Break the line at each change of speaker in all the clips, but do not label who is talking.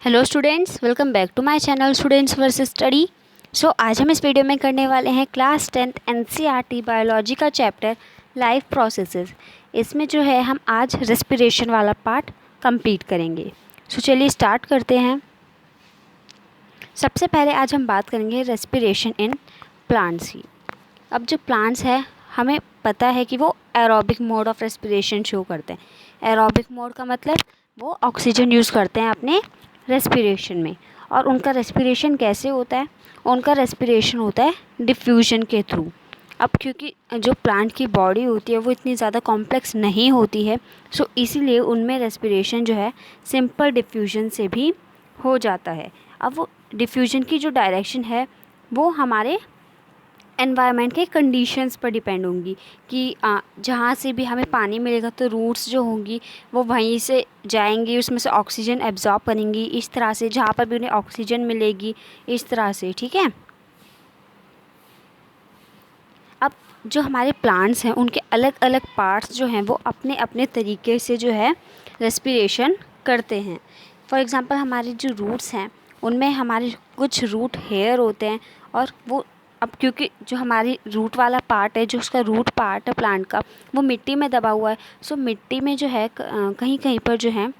Hello students, welcome back to my channel students versus study. आज हम इस video में करने वाले हैं क्लास 10th एनसीईआरटी बायोलॉजी का चैप्टर लाइफ प्रोसेसेस। इसमें जो है हम आज रेस्पिरेशन वाला पार्ट कंप्लीट करेंगे। चलिए स्टार्ट करते हैं। सबसे पहले आज हम बात करेंगे रेस्पिरेशन इन प्लांट्स की। अब जो प्लांट्स है हमें पता है कि वो aerobic mode of respiration show करते हैं। एरोबिक मोड का मतलब वो ऑक्सीजन यूज़ करते हैं अपने रेस्पिरेशन में। और उनका रेस्पिरेशन कैसे होता है? उनका रेस्पिरेशन होता है डिफ्यूजन के थ्रू। अब क्योंकि जो प्लांट की बॉडी होती है वो इतनी ज़्यादा कॉम्प्लेक्स नहीं होती है, सो इसीलिए उनमें रेस्पिरेशन जो है सिंपल डिफ्यूजन से भी हो जाता है। अब वो डिफ्यूजन की जो डायरेक्शन है वो हमारे एनवायरनमेंट के कंडीशंस पर डिपेंड होंगी कि जहाँ से भी हमें पानी मिलेगा तो रूट्स जो होंगी वो वहीं से जाएंगी, उसमें से ऑक्सीजन एब्जॉर्ब करेंगी इस तरह से, जहाँ पर भी उन्हें ऑक्सीजन मिलेगी इस तरह से। ठीक है। अब जो हमारे प्लांट्स हैं उनके अलग अलग पार्ट्स जो हैं वो अपने अपने तरीके से जो है रेस्पिरेशन करते हैं। फॉर एग्ज़ाम्पल हमारे जो रूट्स हैं उनमें हमारे कुछ रूट हेयर होते हैं, और वो अब क्योंकि जो हमारी रूट वाला पार्ट है, जो उसका रूट पार्ट है प्लांट का, वो मिट्टी में दबा हुआ है। सो मिट्टी में जो है कहीं कहीं पर जो है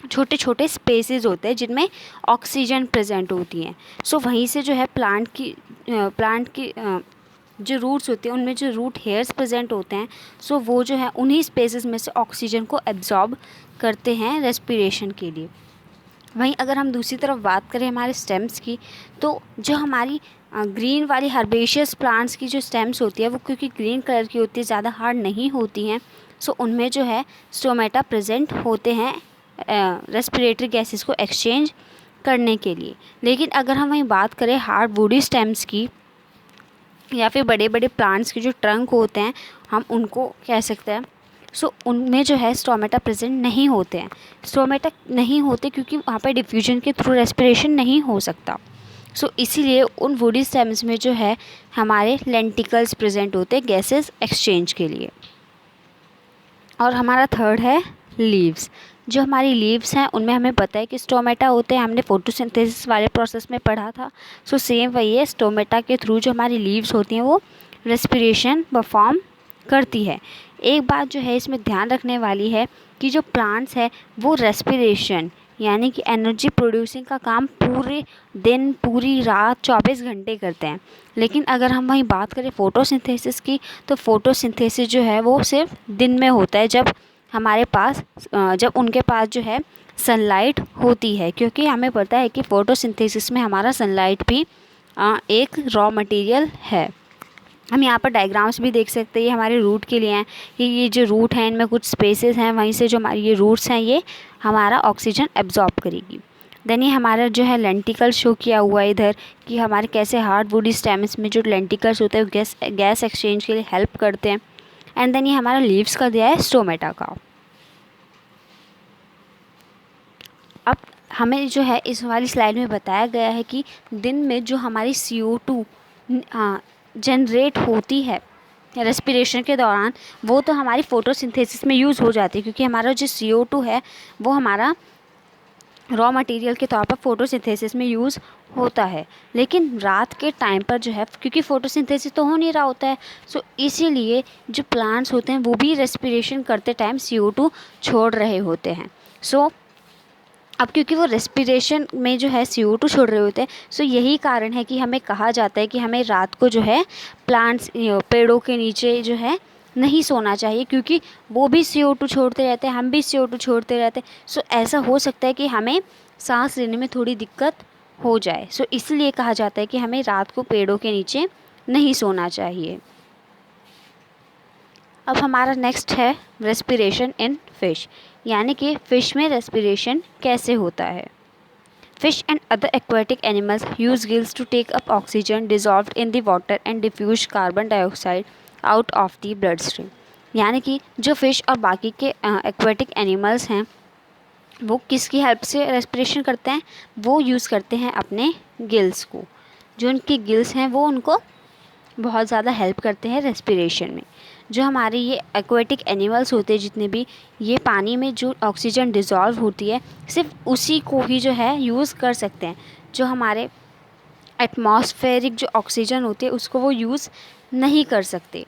छोटे छोटे स्पेसेस होते हैं जिनमें ऑक्सीजन प्रेजेंट होती है। सो वहीं से जो है प्लांट की जो रूट्स होते हैं उनमें जो रूट हेयर्स प्रेजेंट होते हैं, सो वो जो है उन्हीं स्पेसेस में से ऑक्सीजन को एब्जॉर्ब करते हैं रेस्पिरेशन के लिए। वहीं अगर हम दूसरी तरफ बात करें हमारे स्टेम्स की, तो जो हमारी ग्रीन वाली हर्बेशियस प्लांट्स की जो स्टेम्स होती है वो क्योंकि ग्रीन कलर की होती है, ज़्यादा हार्ड नहीं होती हैं, सो उनमें जो है स्टोमेटा प्रेजेंट होते हैं रेस्पिरेटरी गैसेस को एक्सचेंज करने के लिए। लेकिन अगर हम वहीं बात करें हार्ड वुडी स्टेम्स की या फिर बड़े बड़े प्लांट्स के जो ट्रंक होते हैं, हम उनको कह सकते हैं, सो उनमें जो है स्टोमेटा प्रेजेंट नहीं होते हैं। स्टोमेटा नहीं होते क्योंकि वहाँ पर डिफ्यूजन के थ्रू रेस्पिरेशन नहीं हो सकता। सो इसीलिए उन वुडी स्टेम्स में जो है हमारे लेंटिकल्स प्रेजेंट होते हैं गैसेस एक्सचेंज के लिए। और हमारा थर्ड है लीव्स। जो हमारी लीव्स हैं उनमें हमें पता है कि स्टोमेटा होते हैं, हमने फोटोसिंथेसिस वाले प्रोसेस में पढ़ा था। सो सेम वही है, स्टोमेटा के थ्रू जो हमारी लीव्स होती हैं वो रेस्पिरेशन परफॉर्म करती है। एक बात जो है इसमें ध्यान रखने वाली है कि जो प्लांट्स है वो रेस्पिरेशन यानी कि एनर्जी प्रोड्यूसिंग का काम पूरे दिन पूरी रात 24 घंटे करते हैं। लेकिन अगर हम वहीं बात करें फ़ोटोसिंथेसिस की, तो फ़ोटोसिंथेसिस जो है वो सिर्फ दिन में होता है, जब उनके पास जो है सनलाइट होती है। क्योंकि हमें पता है कि फ़ोटोसिंथेसिस में हमारा सनलाइट भी एक रॉ मटेरियल है। हम यहाँ पर डायग्राम्स भी देख सकते हैं, ये हमारे रूट के लिए हैं कि ये जो रूट हैं इनमें कुछ स्पेसेस हैं, वहीं से जो हमारी ये रूट्स हैं ये हमारा ऑक्सीजन एब्जॉर्ब करेगी। देन ये हमारा जो है लेंटिकल शो किया हुआ है इधर कि हमारे कैसे हार्ड वुडी स्टेम्स में जो लेंटिकल्स होते हैं गैस एक्सचेंज के लिए हेल्प करते हैं। एंड देन ये हमारा लीव्स का दिया है स्टोमेटा का। अब हमें जो है इस वाली स्लाइड में बताया गया है कि दिन में जो हमारी CO2 जनरेट होती है रेस्पिरेशन के दौरान, वो तो हमारी फ़ोटोसिंथेसिस में यूज़ हो जाती है, क्योंकि हमारा जो CO2 है वो हमारा रॉ मटेरियल के तौर पर फ़ोटोसिंथेसिस में यूज़ होता है। लेकिन रात के टाइम पर जो है क्योंकि फ़ोटोसिंथेसिस तो हो नहीं रहा होता है, सो इसीलिए जो प्लांट्स होते हैं वो भी रेस्पिरेशन करते टाइम CO2 छोड़ रहे होते हैं। सो अब क्योंकि वो रेस्पिरेशन में जो है CO2 छोड़ रहे होते हैं, सो यही कारण है कि हमें कहा जाता है कि हमें रात को जो है प्लांट्स पेड़ों के नीचे जो है नहीं सोना चाहिए, क्योंकि वो भी CO2 छोड़ते रहते हैं, हम भी CO2 छोड़ते रहते हैं। सो ऐसा हो सकता है कि हमें सांस लेने में थोड़ी दिक्कत हो जाए। सो इसलिए कहा जाता है कि हमें रात को पेड़ों के नीचे नहीं सोना चाहिए। अब हमारा नेक्स्ट है रेस्पिरेशन इन फिश, यानी कि फ़िश में रेस्पिरेशन कैसे होता है। Fish and other aquatic animals use gills to take up oxygen dissolved in the water and diffuse carbon dioxide out of the bloodstream। यानी कि जो फ़िश और बाकी के एक्वेटिक एनिमल्स हैं वो किसकी हेल्प से रेस्पिरेशन करते हैं? वो यूज़ करते हैं अपने गिल्स को। जो उनकी गिल्स हैं वो उनको बहुत ज़्यादा हेल्प करते हैं रेस्पिरेशन में। जो हमारे ये एक्वेटिक एनिमल्स होते हैं जितने भी, ये पानी में जो ऑक्सीजन डिज़ोल्व होती है सिर्फ उसी को ही जो है यूज़ कर सकते हैं। जो हमारे एटमॉस्फेरिक जो ऑक्सीजन होती है उसको वो यूज़ नहीं कर सकते।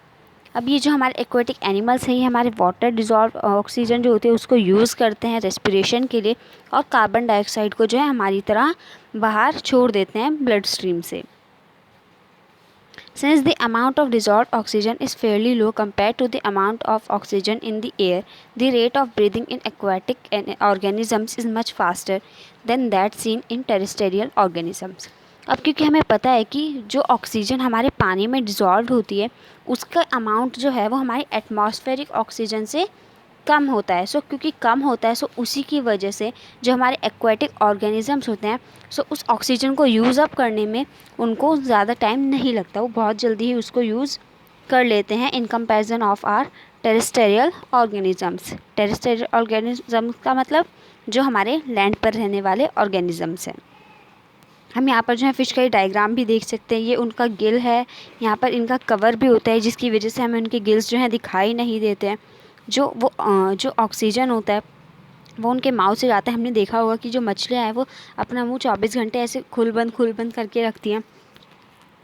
अब ये जो हमारे एक्वेटिक एनिमल्स हैं ये हमारे वाटर डिज़ोल्व ऑक्सीजन जो होती है उसको यूज़ करते हैं रेस्पिरेशन के लिए, और कार्बन डाइऑक्साइड को जो है हमारी तरह बाहर छोड़ देते हैं ब्लड स्ट्रीम से। Since the amount of dissolved oxygen is fairly low compared to the amount of oxygen in the air, the rate of breathing in aquatic organisms is much faster than that seen in terrestrial organisms. अब क्योंकि हमें पता है कि जो oxygen हमारे पानी में डिज़ोल्व होती है उसका अमाउंट जो है वो हमारी एटमॉस्फेरिक ऑक्सीजन से कम होता है। सो क्योंकि कम होता है सो उसी की वजह से जो हमारे एक्वेटिक ऑर्गेनिजम्स होते हैं सो उस ऑक्सीजन को यूज़ अप करने में उनको ज़्यादा टाइम नहीं लगता, वो बहुत जल्दी ही उसको यूज़ कर लेते हैं in comparison of are terrestrial organisms. Terrestrial organisms का मतलब जो हमारे लैंड पर रहने वाले ऑर्गेनिजम्स हैं। हम यहाँ पर जो है फ़िश का डायग्राम भी देख सकते हैं। ये उनका गिल है, यहाँ पर इनका कवर भी होता है जिसकी वजह से हमें उनके गिल्स जो हैं दिखाई नहीं देते हैं। जो ऑक्सीजन होता है वो उनके माउथ से जाता है। हमने देखा होगा कि जो मछलियाँ हैं वो अपना मुंह 24 घंटे ऐसे खुल बंद करके रखती हैं।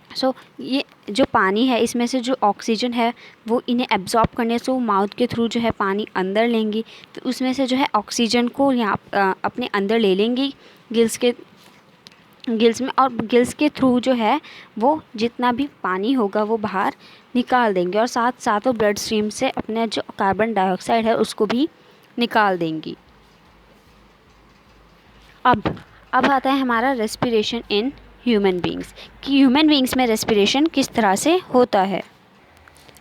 सो ये जो पानी है इसमें से जो ऑक्सीजन है वो इन्हें एब्जॉर्ब करने से वो माउथ के थ्रू जो है पानी अंदर लेंगी, तो उसमें से जो है ऑक्सीजन को यहाँ अपने अंदर ले लेंगी गिल्स में, और गिल्स के थ्रू जो है वो जितना भी पानी होगा वो बाहर निकाल देंगे, और साथ साथ वो ब्लड स्ट्रीम से अपने जो कार्बन डाइऑक्साइड है उसको भी निकाल देंगी। अब आता है हमारा रेस्पिरेशन इन ह्यूमन बींग्स, कि ह्यूमन बींग्स में रेस्पिरेशन किस तरह से होता है।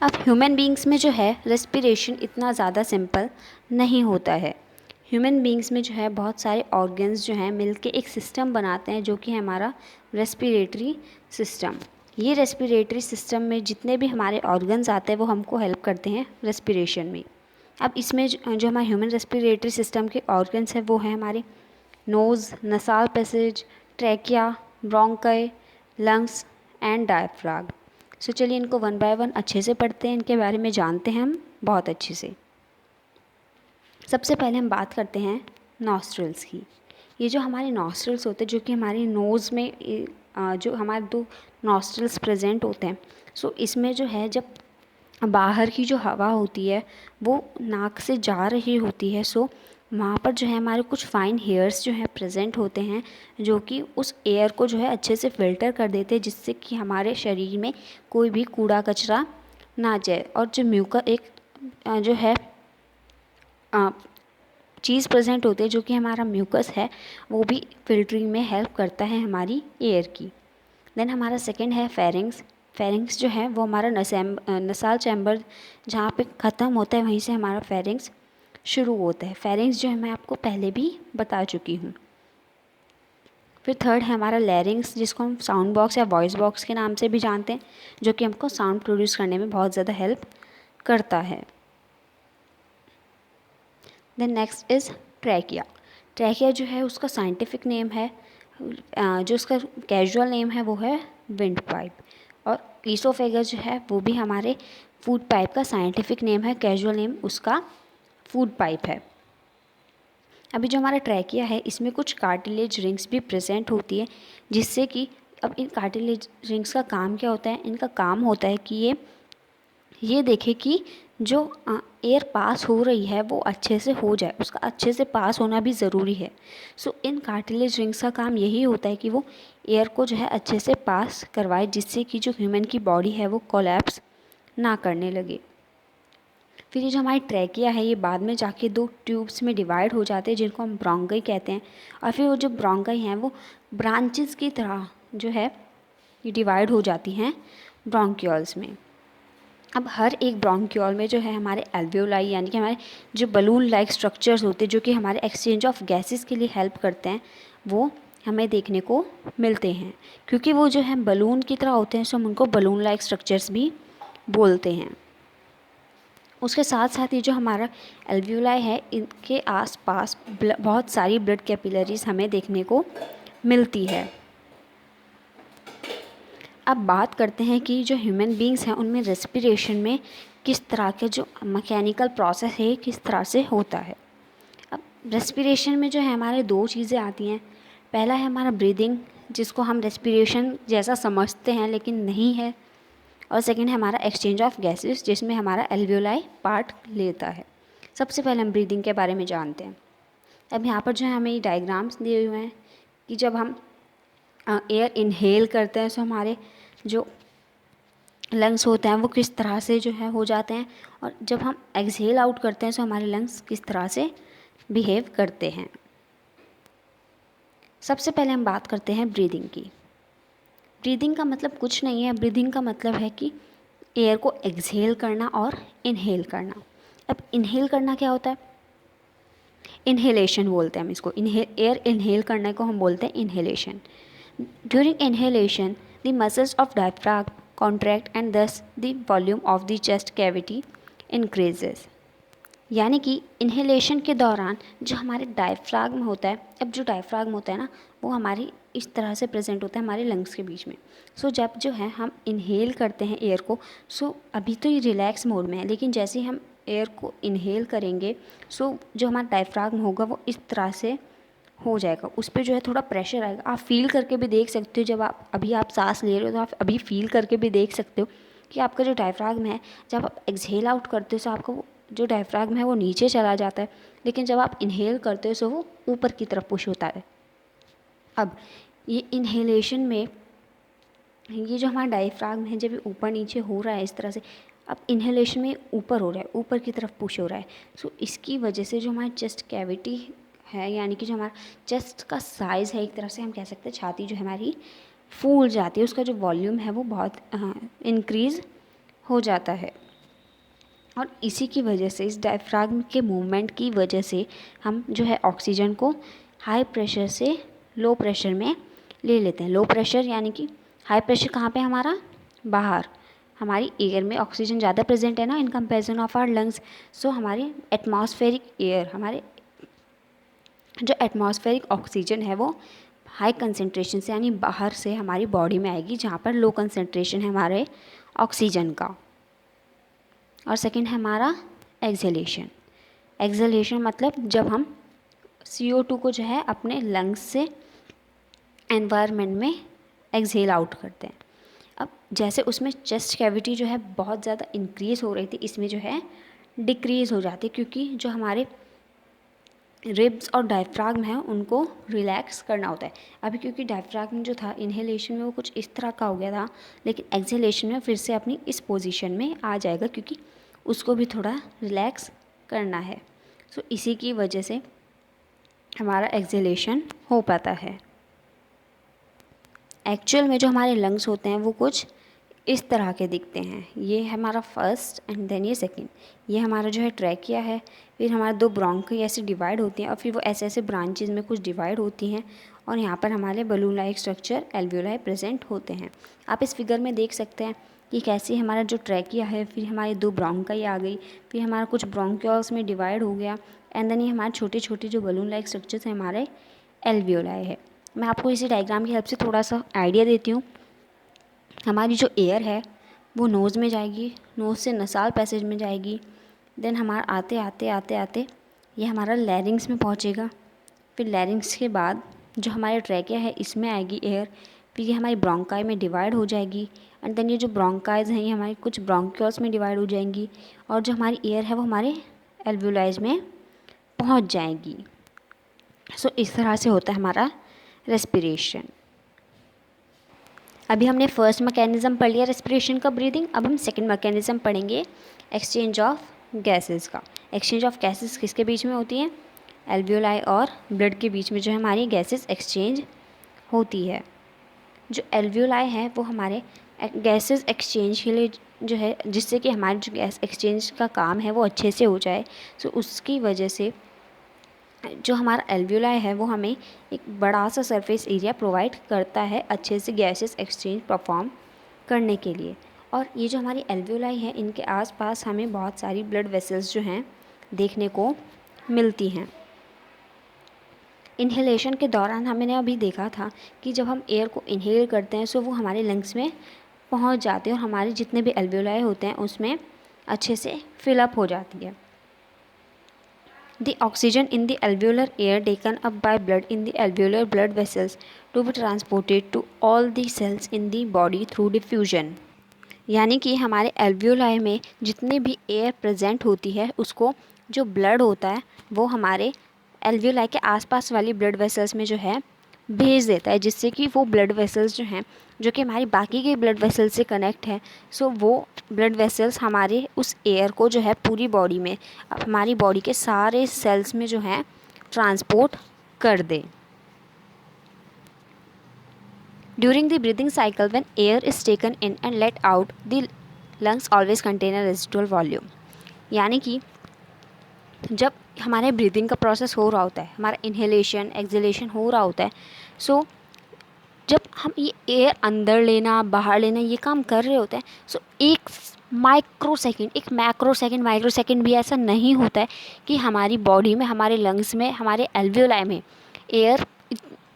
अब ह्यूमन बींग्स में जो है रेस्पिरेशन इतना ज़्यादा सिंपल नहीं होता है। ह्यूमन बींग्स में जो है बहुत सारे ऑर्गन्स जो हैं मिलके एक सिस्टम बनाते हैं जो कि है हमारा रेस्पिरेटरी सिस्टम। ये रेस्पिरेटरी सिस्टम में जितने भी हमारे ऑर्गन्स आते हैं वो हमको हेल्प करते हैं रेस्पिरेशन में। अब इसमें जो हमारे ह्यूमन रेस्पिरेटरी सिस्टम के ऑर्गन्स हैं वो हैं हमारे nose, nasal passage, trachea, bronchi, lungs and diaphragm. So चलिए इनको वन बाय वन अच्छे से पढ़ते हैं, इनके बारे में जानते हैं हम बहुत अच्छे से। सबसे पहले हम बात करते हैं नॉस्ट्रल्स की। ये जो हमारे नॉस्ट्रल्स होते हैं जो कि हमारी नोज़ में जो हमारे 2 नॉस्ट्रल्स प्रेजेंट होते हैं, सो इसमें जो है जब बाहर की जो हवा होती है वो नाक से जा रही होती है, सो वहाँ पर जो है हमारे कुछ फाइन हेयर्स जो हैं प्रेजेंट होते हैं जो कि उस एयर को जो है अच्छे से फ़िल्टर कर देते हैं जिससे कि हमारे शरीर में कोई भी कूड़ा कचरा ना जाए। और जो म्यूकस एक जो है चीज़ प्रेजेंट होती है जो कि हमारा म्यूकस है वो भी फिल्टरिंग में हेल्प करता है हमारी एयर की। देन हमारा सेकंड है फेरिंग्स। फेरिंग्स जो है वो हमारा नसाल चैम्बर जहाँ पे ख़त्म होता है वहीं से हमारा फेरिंग्स शुरू होता है। फेरिंग्स जो है मैं आपको पहले भी बता चुकी हूँ। फिर थर्ड है हमारा लैरिंग्स जिसको हम साउंड बॉक्स या वॉइस बॉक्स के नाम से भी जानते हैं, जो कि हमको साउंड प्रोड्यूस करने में बहुत ज़्यादा हेल्प करता है। Then next is trachea. Trachea जो है उसका साइंटिफिक नेम है, जो उसका कैजुअल नेम है वो है विंड पाइप, और ईसोफेगस जो है वो भी हमारे फूड पाइप का साइंटिफिक नेम है, कैजुअल नेम उसका फूड पाइप है। अभी जो हमारा ट्रैकिया है इसमें कुछ कार्टिलेज रिंग्स भी प्रेजेंट होती है जिससे कि अब इन कार्टिलेज रिंग्स का काम क्या होता है, इनका काम होता है कि ये देखे कि जो एयर पास हो रही है वो अच्छे से हो जाए, उसका अच्छे से पास होना भी ज़रूरी है। सो इन कार्टिलेज रिंग्स का काम यही होता है कि वो एयर को जो है अच्छे से पास करवाए जिससे कि जो ह्यूमन की बॉडी है वो कोलैप्स ना करने लगे। फिर ये जो हमारी ट्रैकिया है ये बाद में जाके 2 ट्यूब्स में डिवाइड हो जाते हैं जिनको हम ब्रोंकाई कहते हैं, और फिर वो जो ब्रोंकाई हैं वो ब्रांचेस की तरह जो है ये डिवाइड हो जाती हैं ब्रोंक्यूल्स में। अब हर एक ब्रोंक्यूल में जो है हमारे एल्वियोलाई यानी कि हमारे जो बलून लाइक स्ट्रक्चर्स होते हैं जो कि हमारे एक्सचेंज ऑफ गैसेस के लिए हेल्प करते हैं वो हमें देखने को मिलते हैं। क्योंकि वो जो है बलून की तरह होते हैं सो हम उनको बलून लाइक स्ट्रक्चर्स भी बोलते हैं। उसके साथ साथ ये जो हमारा एल्वियोलाई है इनके आसपास बहुत सारी ब्लड कैपिलरीज हमें देखने को मिलती है। अब बात करते हैं कि जो ह्यूमन बींग्स हैं उनमें रेस्पिरेशन में किस तरह के जो मैकेनिकल प्रोसेस है किस तरह से होता है। अब रेस्पिरेशन में जो है हमारे दो चीज़ें आती हैं। पहला है हमारा ब्रीदिंग, जिसको हम रेस्पिरेशन जैसा समझते हैं लेकिन नहीं है, और सेकंड है हमारा एक्सचेंज ऑफ गैसेस, जिसमें हमारा एल्वियोलाई पार्ट लेता है। सबसे पहले हम ब्रीदिंग के बारे में जानते हैं। अब यहाँ पर जो है हमें डायग्राम्स दिए हुए हैं कि जब हम एयर इनहेल करते हैं तो हमारे जो लंग्स होते हैं वो किस तरह से जो है हो जाते हैं, और जब हम एक्सहेल आउट करते हैं तो हमारे लंग्स किस तरह से बिहेव करते हैं। सबसे पहले हम बात करते हैं ब्रीदिंग की। ब्रीदिंग का मतलब कुछ नहीं है, ब्रीदिंग का मतलब है कि एयर को एक्सहेल करना और इनहेल करना। अब इनहेल करना क्या होता है? इनहेलेशन बोलते हैं हम इसको। एयर इनहेल करने को हम बोलते हैं inhalation. During inhalation the muscles of diaphragm contract and thus the volume of the chest cavity increases. यानी कि इनहेलेशन के दौरान जो हमारे डायफ्राम होता है, अब जो डायफ्राम होता है ना वो हमारी इस तरह से प्रेजेंट होता है हमारे लंग्स के बीच में। सो जब जो है हम इनहेल करते हैं एयर को, सो अभी तो ये रिलैक्स मोड में है, लेकिन जैसे ही हम एयर को इनहेल करेंगे सो जो हमारा डायफ्राम होगा वो इस तरह से हो जाएगा, उस पर जो है थोड़ा प्रेशर आएगा। आप फील करके भी देख सकते हो, जब आप सांस ले रहे हो तो आप अभी फील करके भी देख सकते हो कि आपका जो डायफ्राम है जब आप एक्सहेल आउट करते हो तो आपका वो जो डायफ्राम है वो नीचे चला जाता है, लेकिन जब आप इनहेल करते हो तो वो ऊपर की तरफ पुश होता है। अब ये इनहेलेशन में ये जो हमारा डायफ्राम है जब ये ऊपर नीचे हो रहा है इस तरह से, अब इनहेलेशन में ऊपर हो रहा है, ऊपर की तरफ पुश हो रहा है। सो इसकी वजह से जो हमारी चेस्ट कैविटी है, यानी कि जो हमारा चेस्ट का साइज़ है, एक तरह से हम कह सकते हैं छाती जो हमारी फूल जाती है, उसका जो वॉल्यूम है वो बहुत इंक्रीज़ हो जाता है। और इसी की वजह से, इस डायफ्राम के मूवमेंट की वजह से हम जो है ऑक्सीजन को हाई प्रेशर से लो प्रेशर में ले लेते हैं। लो प्रेशर यानी कि हाई प्रेशर कहाँ पे हमारा? बाहर। हमारी एयर में ऑक्सीजन ज़्यादा प्रेजेंट है ना in comparison of our lungs. So हमारी एटमॉस्फेरिक एयर, हमारे जो एटमॉस्फेरिक ऑक्सीजन है वो हाई कंसनट्रेशन से यानी बाहर से हमारी बॉडी में आएगी, जहाँ पर लो कंसनट्रेशन है हमारे ऑक्सीजन का। और सेकंड है हमारा एक्सहेलेशन। एक्सहेलेशन मतलब जब हम CO2 को जो है अपने लंग्स से एनवायरनमेंट में एक्सहेल आउट करते हैं। अब जैसे उसमें चेस्ट कैविटी जो है बहुत ज़्यादा इंक्रीज़ हो रही थी, इसमें जो है डिक्रीज़ हो जाती है, क्योंकि जो हमारे रिब्स और डायफ्राम है उनको रिलैक्स करना होता है। अभी क्योंकि डायफ्राम जो था इनहेलेशन में वो कुछ इस तरह का हो गया था, लेकिन एक्सहेलेशन में फिर से अपनी इस पोजीशन में आ जाएगा, क्योंकि उसको भी थोड़ा रिलैक्स करना है। सो इसी की वजह से हमारा एक्सहेलेशन हो पाता है। एक्चुअल में जो हमारे लंग्स होते हैं वो कुछ इस तरह के दिखते हैं। ये हमारा फर्स्ट एंड देन ये सेकंड। ये हमारा जो है ट्रैकिया है, फिर हमारे दो ब्रोंकी ऐसे डिवाइड होती हैं और फिर वो ऐसे ऐसे ब्रांचेज में कुछ डिवाइड होती हैं, और यहाँ पर हमारे balloon like structure alveoli present होते हैं। आप इस फिगर में देख सकते हैं कि कैसे हमारा जो ट्रैकिया है, फिर हमारी दो ब्रोंकाई आ गई, फिर हमारा कुछ ब्रोंक्यूल्स में डिवाइड हो गया, एंड देन ये हमारे छोटे छोटे जो बलून लाइक स्ट्रक्चर्स हैं हमारे एल्वियोलाई है। मैं आपको इसी डायग्राम की हेल्प से थोड़ा सा आइडिया देती हूँ। हमारी जो एयर है वो नोज़ में जाएगी, नोज़ से नसाल पैसेज में जाएगी, देन हमारा आते आते आते आते ये हमारा लैरिंग्स में पहुँचेगा। फिर लैरिंग्स के बाद जो हमारे ट्रैकिया है इसमें आएगी एयर, फिर ये हमारी ब्रोंकाई में डिवाइड हो जाएगी, एंड देन ये जो ब्रोंकाइज हैं ये हमारी कुछ ब्रोंक्यूल्स में डिवाइड हो जाएंगी, और जो हमारी एयर है वो हमारे एल्वियोलाइज में पहुँच जाएगी। सो इस तरह से होता है हमारा रेस्पिरेशन। अभी हमने फर्स्ट मैकेनिज़्म पढ़ लिया रेस्पिरेशन का, ब्रीदिंग। अब हम सेकंड मैकेनिज़्म पढ़ेंगे एक्सचेंज ऑफ गैसेस का। एक्सचेंज ऑफ गैसेस किसके बीच में होती है? एल्वियोलाई और ब्लड के बीच में जो है हमारी गैसेस एक्सचेंज होती है। जो एल्वियोलाई है वो हमारे गैसेस एक्सचेंज के लिए जो है, जिससे कि हमारे जो गैस एक्सचेंज का काम है वो अच्छे से हो जाए। सो उसकी वजह से जो हमारा एल्वियोलाई है वो हमें एक बड़ा सा सरफेस एरिया प्रोवाइड करता है अच्छे से गैसेस एक्सचेंज परफॉर्म करने के लिए। और ये जो हमारी एल्वियोलाई है इनके आसपास हमें बहुत सारी ब्लड वेसल्स जो हैं देखने को मिलती हैं। इन्हेलेशन के दौरान हमने अभी देखा था कि जब हम एयर को इन्हेल करते हैं सो वो हमारे लंग्स में पहुंच जाते हैं, और हमारे जितने भी एल्वियोलाई होते हैं उसमें अच्छे से फिलअप हो जाती है। The oxygen in the alveolar air taken up by blood in the alveolar blood vessels to be transported to all the cells in the body through diffusion। यानी कि हमारे एल्वियोलाई में जितने भी एयर प्रेजेंट होती है उसको जो ब्लड होता है वो हमारे एल्वियोलाई के आसपास वाली ब्लड वेसल्स में जो है भेज देता है, जिससे कि वो ब्लड वेसल्स जो हैं जो कि हमारी बाकी के ब्लड वेसल्स से कनेक्ट है, सो वो ब्लड वेसल्स हमारे उस एयर को जो है पूरी बॉडी में, हमारी बॉडी के सारे सेल्स में जो है ट्रांसपोर्ट कर दे। During the breathing cycle, when air is taken in and let out, the lungs always contain a residual volume। यानी कि जब हमारे ब्रीदिंग का प्रोसेस हो रहा होता है, हमारा इन्हेलेशन एक्सहेलेशन हो रहा होता है, सो जब हम ये एयर अंदर लेना बाहर लेना ये काम कर रहे होते हैं, सो एक माइक्रो सेकेंड, एक मैक्रो सेकेंड, माइक्रो सेकेंड भी ऐसा नहीं होता है कि हमारी बॉडी में, हमारे लंग्स में, हमारे एल्वियोलाई में एयर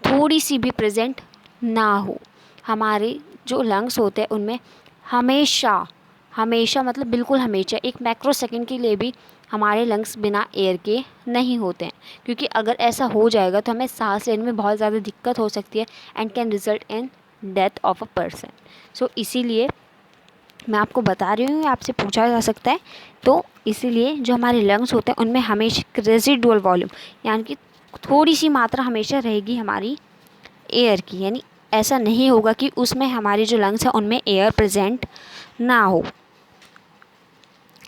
थोड़ी सी भी प्रेजेंट ना हो। हमारे जो लंग्स होते हैं उनमें हमेशा हमेशा मतलब बिल्कुल हमेशा एक माइक्रो सेकेंड के लिए भी हमारे लंग्स बिना एयर के नहीं होते हैं, क्योंकि अगर ऐसा हो जाएगा तो हमें सांस लेने में बहुत ज़्यादा दिक्कत हो सकती है and can result in death of a person. So इसीलिए मैं आपको बता रही हूँ, आपसे पूछा जा सकता है, तो इसीलिए जो हमारे लंग्स होते हैं उनमें हमेशा रेजिडुअल वॉल्यूम यानी कि थोड़ी सी मात्रा हमेशा रहेगी हमारी एयर की, यानी ऐसा नहीं होगा कि उसमें हमारे जो लंग्स हैं उनमें एयर प्रेजेंट ना हो।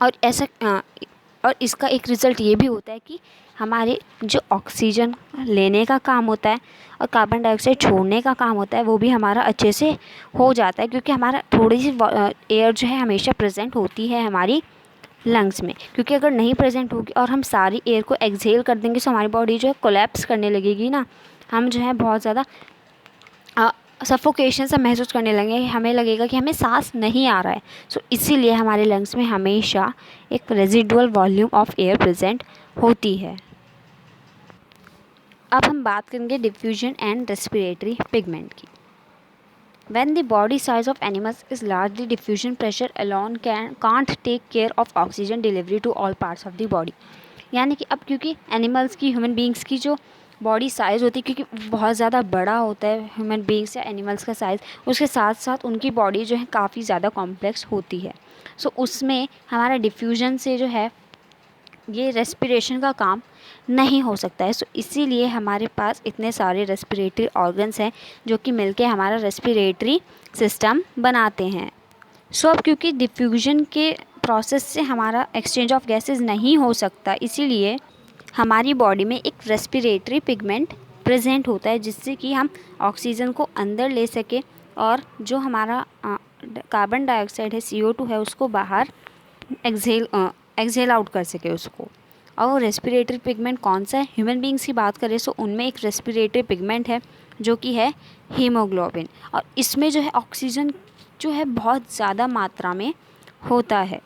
और इसका एक रिज़ल्ट ये भी होता है कि हमारे जो ऑक्सीजन लेने का काम होता है और कार्बन डाइऑक्साइड छोड़ने का काम होता है वो भी हमारा अच्छे से हो जाता है, क्योंकि हमारा थोड़ी सी एयर जो है हमेशा प्रेजेंट होती है हमारी लंग्स में। क्योंकि अगर नहीं प्रेजेंट होगी और हम सारी एयर को एक्सहेल कर देंगे तो हमारी बॉडी जो है कोलैप्स करने लगेगी ना, हम जो है बहुत ज़्यादा सफोकेशन सा महसूस करने लगेंगे, हमें लगेगा कि हमें सांस नहीं आ रहा है। सो इसीलिए हमारे लंग्स में हमेशा एक residual volume of air present होती है। अब हम बात करेंगे डिफ्यूजन एंड रेस्पिरेटरी पिगमेंट की। When the body size of animals is large, the diffusion pressure alone can't take care of oxygen delivery to all parts of the body। यानी कि अब क्योंकि एनिमल्स की, ह्यूमन बींग्स की जो body size होती है, क्योंकि बहुत ज़्यादा बड़ा होता है ह्यूमन बींग्स या एनिमल्स का साइज़, उसके साथ साथ उनकी बॉडी जो है काफ़ी ज़्यादा कॉम्प्लेक्स होती है। सो उसमें हमारा डिफ्यूजन से जो है ये रेस्पिरेशन का काम नहीं हो सकता है। सो इसीलिए हमारे पास इतने सारे रेस्पिरेटरी ऑर्गन्स हैं जो कि मिलके हमारा रेस्पिरेटरी सिस्टम बनाते हैं। सो अब क्योंकि डिफ्यूजन के प्रोसेस से हमारा एक्सचेंज ऑफ गैसेस नहीं हो सकता, इसीलिए हमारी बॉडी में एक रेस्पिरेटरी पिगमेंट प्रेजेंट होता है, जिससे कि हम ऑक्सीजन को अंदर ले सके और जो हमारा कार्बन डाइऑक्साइड है, CO2 है, उसको बाहर एक्सहेल आउट कर सके उसको। और वो रेस्पिरेटरी पिगमेंट कौन सा है? ह्यूमन बींग्स की बात करें तो उनमें एक रेस्पिरेटरी पिगमेंट है जो कि है हीमोग्लोबिन, और इसमें जो है ऑक्सीजन जो है बहुत ज़्यादा मात्रा में होता है।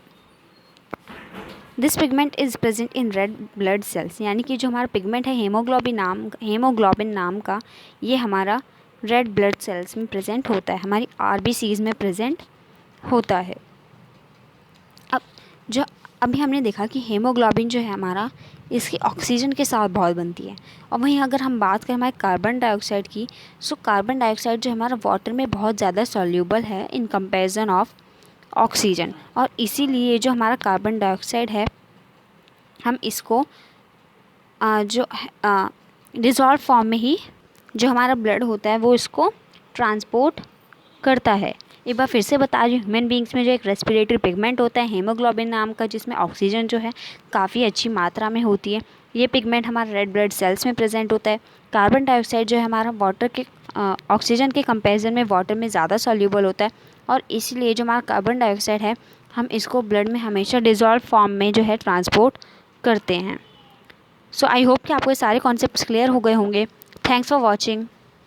This pigment is present in red blood cells, यानी कि जो हमारा पिगमेंट है हीमोग्लोबिन नाम का, ये हमारा रेड ब्लड सेल्स में प्रेजेंट होता है, हमारी RBCs में प्रेजेंट होता है। अभी हमने देखा कि हीमोग्लोबिन जो है हमारा, इसकी ऑक्सीजन के साथ बहुत बनती है। और वहीं अगर हम बात करें हमारे कार्बन डाइऑक्साइड की, सो कार्बन डाइऑक्साइड जो हमारा वाटर में बहुत ज़्यादा सॉल्यूबल है इन कंपैरिजन ऑफ ऑक्सीजन, और इसीलिए जो हमारा कार्बन डाइऑक्साइड है हम इसको जो डिज़ोल्व फॉर्म में ही जो हमारा ब्लड होता है वो इसको ट्रांसपोर्ट करता है। एक बार फिर से बता रही हूँ, ह्यूमन बींग्स में जो एक रेस्पिरेटरी पिगमेंट होता है हीमोग्लोबिन नाम का, जिसमें ऑक्सीजन जो है काफ़ी अच्छी मात्रा में होती है। ये पिगमेंट हमारा रेड ब्लड सेल्स में प्रेजेंट होता है। कार्बन डाइऑक्साइड जो है हमारा वाटर के ऑक्सीजन के कंपैरिजन में वाटर में ज़्यादा सॉल्यूबल होता है, और इसलिए जो हमारा कार्बन डाइऑक्साइड है हम इसको ब्लड में हमेशा डिज़ोल्व फॉर्म में जो है ट्रांसपोर्ट करते हैं। सो आई होप कि आपको ये सारे कॉन्सेप्ट्स क्लियर हो गए होंगे। Thanks for watching.